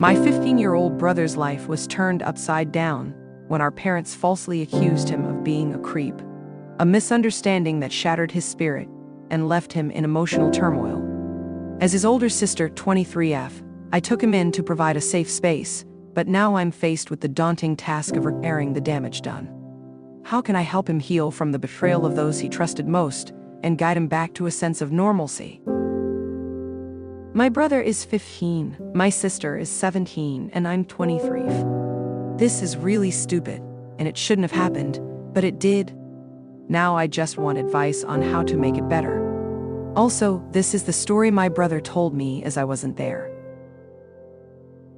My 15-year-old brother's life was turned upside down when our parents falsely accused him of being a creep, a misunderstanding that shattered his spirit and left him in emotional turmoil. As his older sister, 23F, I took him in to provide a safe space, but now I'm faced with the daunting task of repairing the damage done. How can I help him heal from the betrayal of those he trusted most and guide him back to a sense of normalcy? My brother is 15, my sister is 17, and I'm 23. This is really stupid, and it shouldn't have happened, but it did. Now I just want advice on how to make it better. Also, this is the story my brother told me as I wasn't there.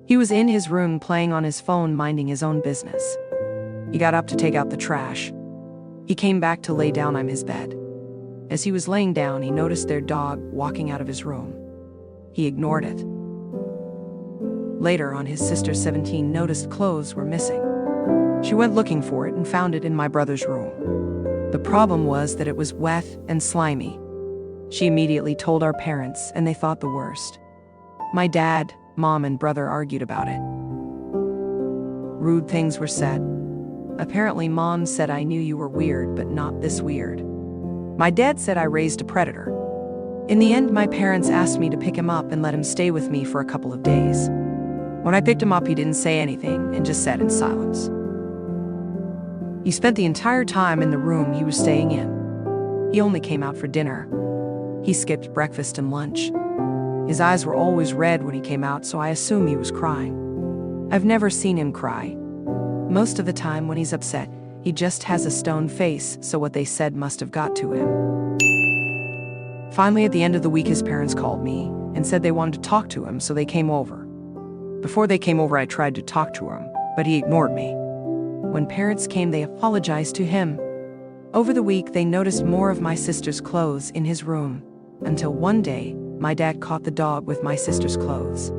He was in his room playing on his phone, minding his own business. He got up to take out the trash. He came back to lay down on his bed. As he was laying down, he noticed their dog walking out of his room. He ignored it. Later on, his sister, 17, noticed clothes were missing. She went looking for it and found it in my brother's room. The problem was that it was wet and slimy. She immediately told our parents, and they thought the worst. My dad, mom, and brother argued about it. Rude things were said. Apparently, mom said I knew you were weird, but not this weird. My dad said I raised a predator. In the end, my parents asked me to pick him up and let him stay with me for a couple of days. When I picked him up, he didn't say anything and just sat in silence. He spent the entire time in the room he was staying in. He only came out for dinner. He skipped breakfast and lunch. His eyes were always red when he came out, so I assume he was crying. I've never seen him cry. Most of the time when he's upset, he just has a stone face, so what they said must have got to him. Finally, at the end of the week, his parents called me and said they wanted to talk to him, so they came over. Before they came over, I tried to talk to him, but he ignored me. When parents came, they apologized to him. Over the week, they noticed more of my sister's clothes in his room, until one day, my dad caught the dog with my sister's clothes.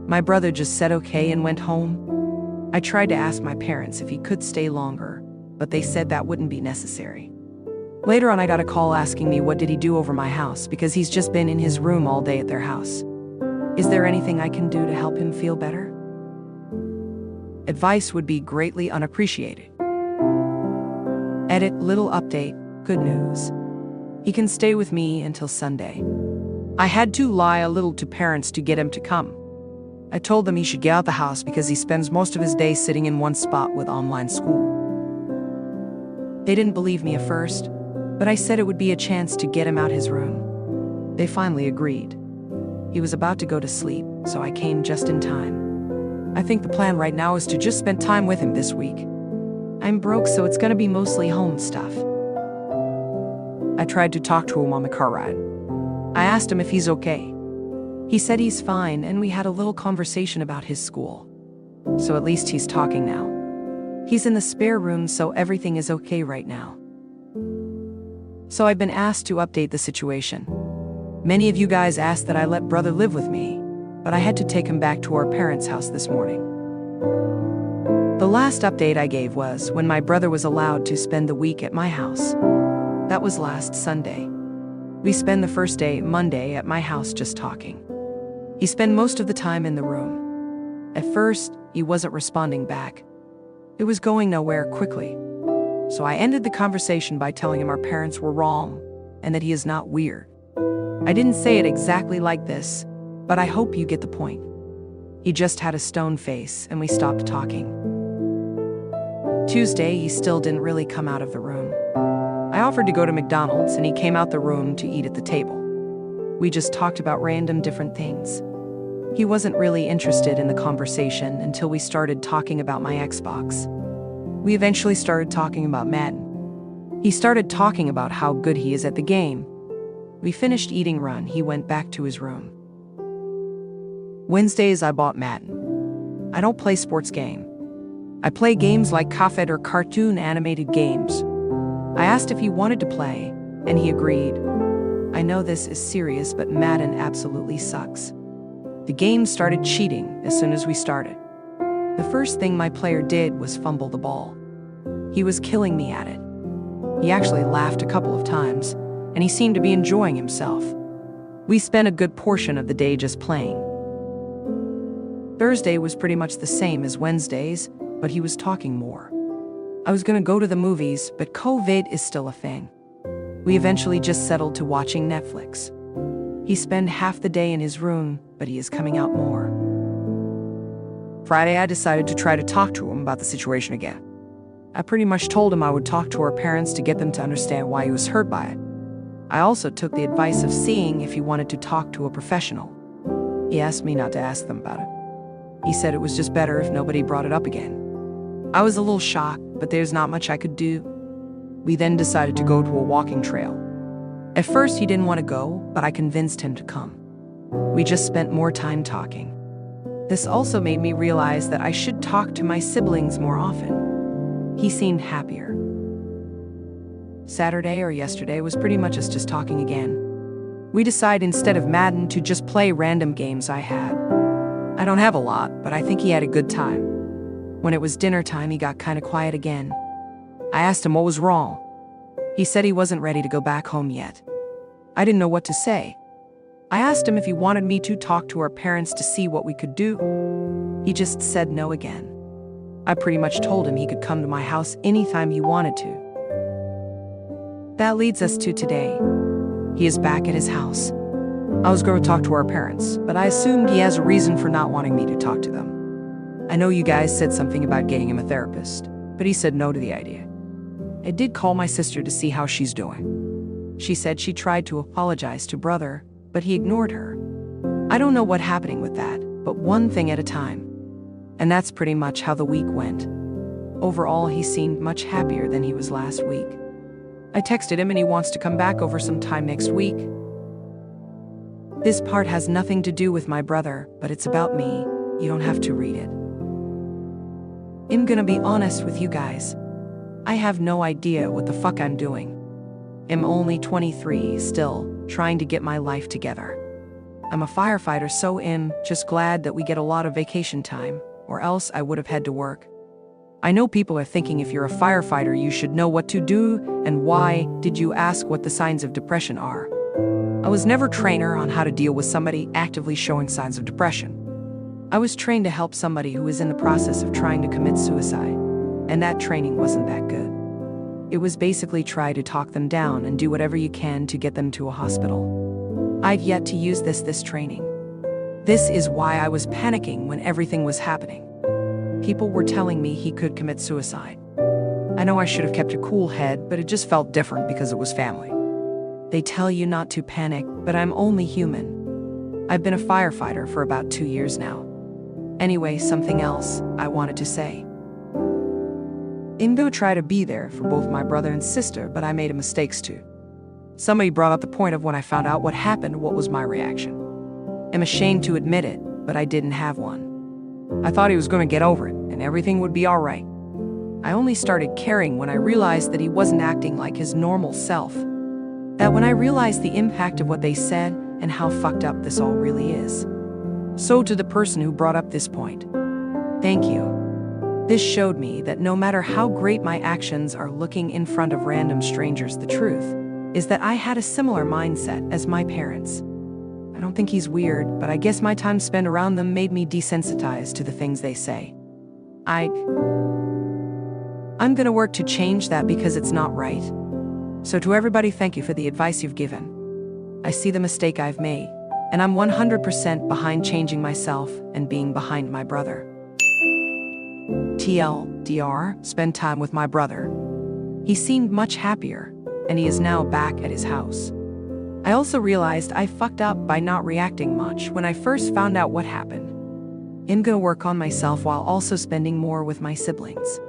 My brother just said okay and went home. I tried to ask my parents if he could stay longer, but they said that wouldn't be necessary. Later on, I got a call asking me what did he do over my house because he's just been in his room all day at their house. Is there anything I can do to help him feel better? Advice would be greatly unappreciated. Edit, little update, good news. He can stay with me until Sunday. I had to lie a little to parents to get him to come. I told them he should get out the house because he spends most of his day sitting in one spot with online school. They didn't believe me at first, but I said it would be a chance to get him out his room. They finally agreed. He was about to go to sleep, so I came just in time. I think the plan right now is to just spend time with him this week. I'm broke, so it's gonna be mostly home stuff. I tried to talk to him on the car ride. I asked him if he's okay. He said he's fine, and we had a little conversation about his school. So at least he's talking now. He's in the spare room, so everything is okay right now. So I've been asked to update the situation. Many of you guys asked that I let brother live with me, but I had to take him back to our parents' house this morning. The last update I gave was when my brother was allowed to spend the week at my house. That was last Sunday. We spent the first day, Monday, at my house just talking. He spent most of the time in the room. At first, he wasn't responding back. It was going nowhere quickly. So I ended the conversation by telling him our parents were wrong and that he is not weird. I didn't say it exactly like this, but I hope you get the point. He just had a stone face and we stopped talking. Tuesday, he still didn't really come out of the room. I offered to go to McDonald's and he came out the room to eat at the table. We just talked about random different things. He wasn't really interested in the conversation until we started talking about my Xbox. We eventually started talking about Madden. He started talking about how good he is at the game. We finished eating run, he went back to his room. Wednesdays I bought Madden. I don't play sports game. I play games like Cuphead or cartoon animated games. I asked if he wanted to play, and he agreed. I know this is serious, but Madden absolutely sucks. The game started cheating as soon as we started. The first thing my player did was fumble the ball. He was killing me at it. He actually laughed a couple of times, and he seemed to be enjoying himself. We spent a good portion of the day just playing. Thursday was pretty much the same as Wednesdays, but he was talking more. I was gonna go to the movies, but COVID is still a thing. We eventually just settled to watching Netflix. He spent half the day in his room, but he is coming out more. Friday, I decided to try to talk to him about the situation again. I pretty much told him I would talk to our parents to get them to understand why he was hurt by it. I also took the advice of seeing if he wanted to talk to a professional. He asked me not to ask them about it. He said it was just better if nobody brought it up again. I was a little shocked, but there's not much I could do. We then decided to go to a walking trail. At first, he didn't want to go, but I convinced him to come. We just spent more time talking. This also made me realize that I should talk to my siblings more often. He seemed happier. Saturday or yesterday was pretty much us just talking again. We decided instead of Madden to just play random games I had. I don't have a lot, but I think he had a good time. When it was dinner time, he got kind of quiet again. I asked him what was wrong. He said he wasn't ready to go back home yet. I didn't know what to say. I asked him if he wanted me to talk to our parents to see what we could do. He just said no again. I pretty much told him he could come to my house anytime he wanted to. That leads us to today. He is back at his house. I was going to talk to our parents, but I assumed he has a reason for not wanting me to talk to them. I know you guys said something about getting him a therapist, but he said no to the idea. I did call my sister to see how she's doing. She said she tried to apologize to brother, but he ignored her. I don't know what's happening with that, but one thing at a time. And that's pretty much how the week went. Overall, he seemed much happier than he was last week. I texted him and he wants to come back over sometime next week. This part has nothing to do with my brother, but it's about me. You don't have to read it. I'm gonna be honest with you guys. I have no idea what the fuck I'm doing. I'm only 23 still, trying to get my life together. I'm a firefighter, so I'm just glad that we get a lot of vacation time, or else I would have had to work. I know people are thinking if you're a firefighter you should know what to do, and why did you ask what the signs of depression are? I was never trainer on how to deal with somebody actively showing signs of depression. I was trained to help somebody who is in the process of trying to commit suicide, and that training wasn't that good. It was basically try to talk them down and do whatever you can to get them to a hospital. I've yet to use this training. This is why I was panicking when everything was happening. People were telling me he could commit suicide. I know I should have kept a cool head, but it just felt different because it was family. They tell you not to panic, but I'm only human. I've been a firefighter for about 2 years now. Anyway, something else I wanted to say. I'm gonna try to be there for both my brother and sister, but I made mistakes too. Somebody brought up the point of when I found out what happened, what was my reaction. I'm ashamed to admit it, but I didn't have one. I thought he was gonna get over it, and everything would be all right. I only started caring when I realized that he wasn't acting like his normal self. That when I realized the impact of what they said and how fucked up this all really is. So to the person who brought up this point, thank you. This showed me that no matter how great my actions are looking in front of random strangers, the truth is that I had a similar mindset as my parents. I don't think he's weird, but I guess my time spent around them made me desensitized to the things they say. I'm gonna work to change that because it's not right. So to everybody, thank you for the advice you've given. I see the mistake I've made, and I'm 100% behind changing myself and being behind my brother. TLDR, spend time with my brother. He seemed much happier, and he is now back at his house. I also realized I fucked up by not reacting much when I first found out what happened. I'm gonna work on myself while also spending more with my siblings.